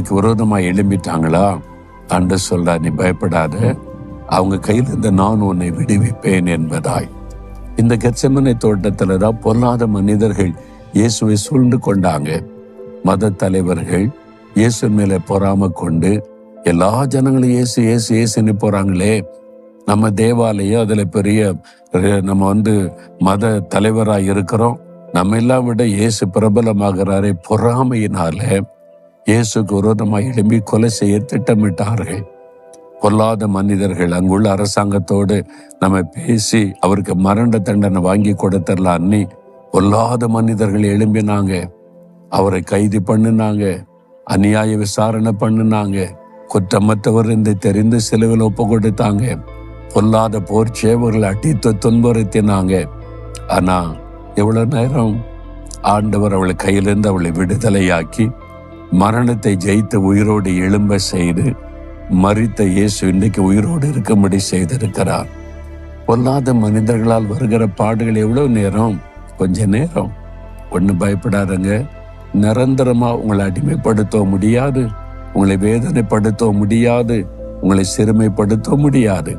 உங்களுக்கு விரோதமாக எழும்பிட்டாங்களா? ஆண்டவர் சொல்றார், நீ பயப்படாத, அவங்க கையிலிருந்து நான் உன்னை விடுவிப்பேன் என்பதாய். இந்த கெத்செமனே தோட்டத்துல தான் பொல்லாத மனிதர்கள் இயேசுவை சூழ்ந்து கொண்டாங்க. மத தலைவர்கள் இயேசு மேல பொறாம கொண்டு எல்லா ஜனங்களும் இயேசு இயேசு இயேசுன்னு போறாங்களே, நம்ம தேவாலயம் அதுல பெரிய நம்ம மத தலைவராக இருக்கிறோம், நம்ம எல்லாம் விட இயேசு பிரபலமாகிறாரே, பொறாமையினால இயேசுக்கு விரோதமாக எழும்பி கொலை செய்ய திட்டமிட்டார்கள். பொல்லாத மனிதர்கள் அங்குள்ள அரசாங்கத்தோடு நம்ம பேசி அவருக்கு மரண தண்டனை வாங்கி கொடுத்துடலான்னு பொல்லாத மனிதர்கள் எழும்பினாங்க. அவரை கைது பண்ணினாங்க, அநியாய விசாரணை பண்ணினாங்க, குற்றமற்றவர் என்று தெரிந்து சிலுவையில் ஒப்பு கொடுத்தாங்க. பொல்லாத போர் சேவர்கள் அடித்து துன்புறுத்தினாங்க. ஆனா எவ்வளவு நேரம் ஆண்டவர் அவளை கையிலிருந்து அவளை விடுதலையாக்கி மரணத்தை ஜெயித்து உயிரோடு எழும்ப செய்து, மரித்த இயேசு இன்றைக்கு உயிரோடு இருக்கும்படி செய்திருக்கிறார். பொல்லாத மனிதர்களால் வருகிற பாடுகள் எவ்வளவு நேரம்? கொஞ்ச நேரம். ஒன்றும் பயப்படாதங்க. நிரந்தரமா உங்களை அடிமைப்படுத்த முடியாது, உங்களை வேதனைப்படுத்த முடியாது, உங்களை சிறுமைப்படுத்த முடியாது.